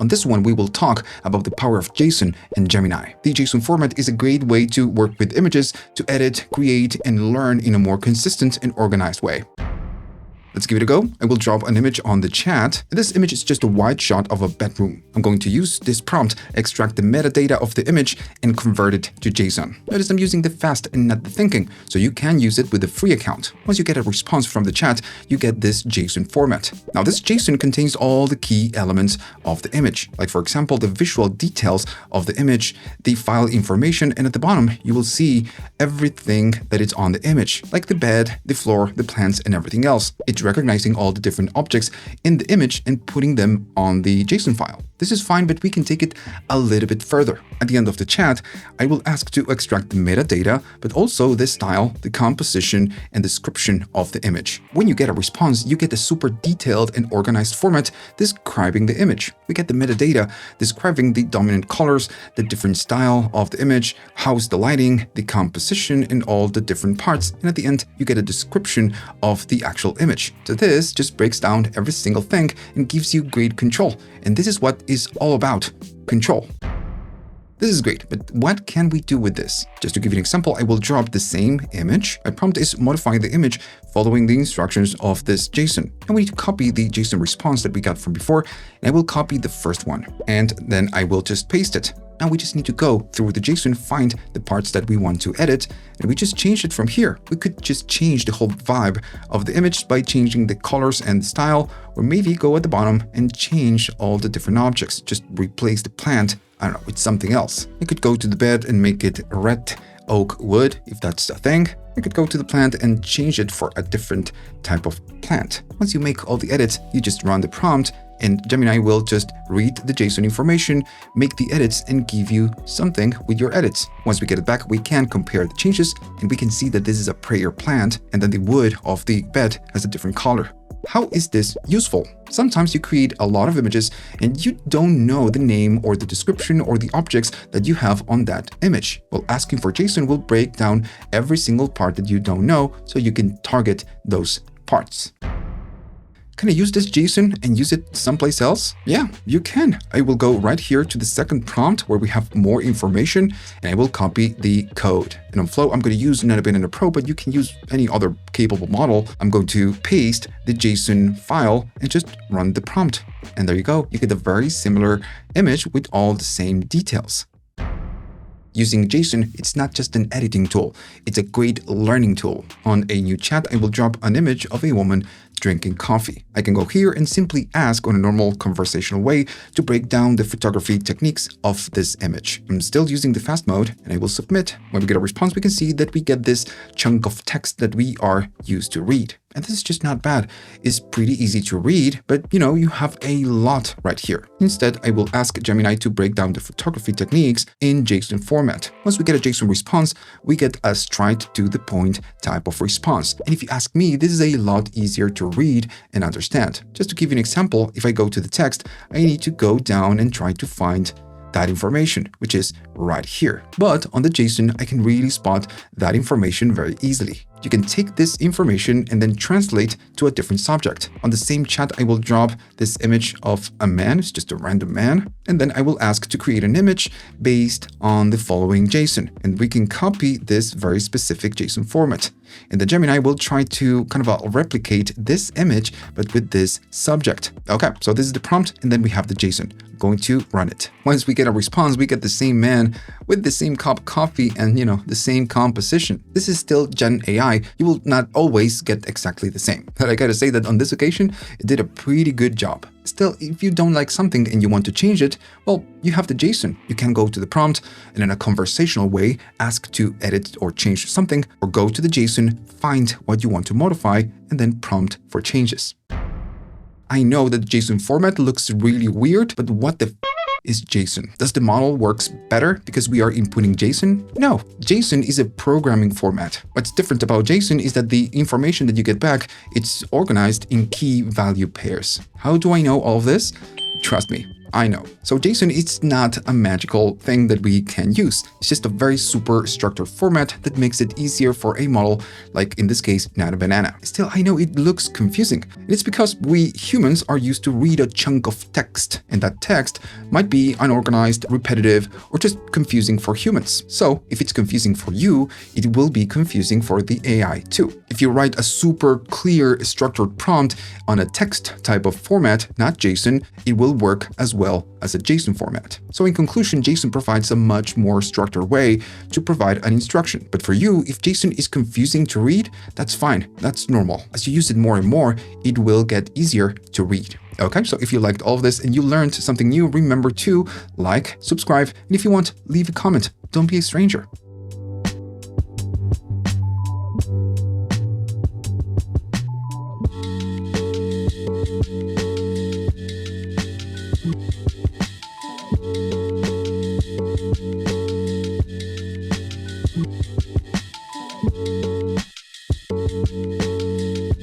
On this one, we will talk about the power of JSON and Gemini. The JSON format is a great way to work with images, to edit, create, and learn in a more consistent and organized way. Let's give it a go. I will drop an image on the chat. This image is just a wide shot of a bedroom. I'm going to use this prompt, extract the metadata of the image, and convert it to JSON. Notice I'm using the fast and not the thinking, so you can use it with a free account. Once you get a response from the chat, you get this JSON format. Now, this JSON contains all the key elements of the image, like for example, the visual details of the image, the file information, and at the bottom, you will see everything that is on the image, like the bed, the floor, the plants, and everything else. It's recognizing all the different objects in the image and putting them on the JSON file. This is fine, but we can take it a little bit further. At the end of the chat, I will ask to extract the metadata, but also the style, the composition, and description of the image. When you get a response, you get a super detailed and organized format describing the image. We get the metadata describing the dominant colors, the different style of the image, how's the lighting, the composition, and all the different parts. And at the end, you get a description of the actual image. So this just breaks down every single thing and gives you great control. And this is what is all about control. This is great, but what can we do with this? Just to give you an example, I will drop the same image. My prompt is modify the image following the instructions of this JSON. And we need to copy the JSON response that we got from before, and I will copy the first one, and then I will just paste it. Now we just need to go through the JSON, find the parts that we want to edit, and we just change it from here. We could just change the whole vibe of the image by changing the colors and the style, or maybe go at the bottom and change all the different objects. Just replace the plant, I don't know, with something else. I could go to the bed and make it red oak wood, if that's a thing. I could go to the plant and change it for a different type of plant. Once you make all the edits, you just run the prompt, and Gemini will just read the JSON information, make the edits, and give you something with your edits. Once we get it back, we can compare the changes, and we can see that this is a prayer plant, and then the wood of the bed has a different color. How is this useful? Sometimes you create a lot of images and you don't know the name or the description or the objects that you have on that image. Well, asking for JSON will break down every single part that you don't know, so you can target those parts. Can I use this JSON and use it someplace else? Yeah, you can. I will go right here to the second prompt where we have more information, and I will copy the code. And on Flow, I'm going to use Nano Banana Pro, but you can use any other capable model. I'm going to paste the JSON file and just run the prompt. And there you go. You get a very similar image with all the same details. Using JSON, it's not just an editing tool. It's a great learning tool. On a new chat, I will drop an image of a woman drinking coffee. I can go here and simply ask on a normal conversational way to break down the photography techniques of this image. I'm still using the fast mode, and I will submit. When we get a response, we can see that we get this chunk of text that we are used to read. And this is just not bad. It's pretty easy to read, but you have a lot right here. Instead, I will ask Gemini to break down the photography techniques in JSON format. Once we get a JSON response, we get a straight to the point type of response. And if you ask me, this is a lot easier to read and understand. Just to give you an example, if I go to the text, I need to go down and try to find that information, which is right here. But on the JSON, I can really spot that information very easily. You can take this information and then translate to a different subject. On the same chat, I will drop this image of a man, it's just a random man, and then I will ask to create an image based on the following JSON. And we can copy this very specific JSON format. And the Gemini will try to kind of replicate this image, but with this subject. Okay, so this is the prompt, and then we have the JSON. I'm going to run it. Once we get a response, we get the same man with the same cup of coffee and, the same composition. This is still Gen AI. You will not always get exactly the same. But I gotta say that on this occasion, it did a pretty good job. Still, if you don't like something and you want to change it, well, you have the JSON. You can go to the prompt and in a conversational way, ask to edit or change something, or go to the JSON, find what you want to modify, and then prompt for changes. I know that the JSON format looks really weird, but what the is JSON? Does the model works better because we are inputting JSON? No, JSON is a programming format. What's different about JSON is that the information that you get back, it's organized in key value pairs. How do I know all of this? Trust me, I know. So JSON is not a magical thing that we can use. It's just a very super structured format that makes it easier for a model, like in this case, Nano Banana. Still, I know it looks confusing. And it's because we humans are used to read a chunk of text, and that text might be unorganized, repetitive, or just confusing for humans. So if it's confusing for you, it will be confusing for the AI too. If you write a super clear structured prompt on a text type of format, not JSON, it will work as well as a JSON format. So in conclusion, JSON provides a much more structured way to provide an instruction. But for you, if JSON is confusing to read, that's fine. That's normal. As you use it more and more, it will get easier to read. Okay, so if you liked all of this and you learned something new, remember to like, subscribe, and if you want, leave a comment. Don't be a stranger.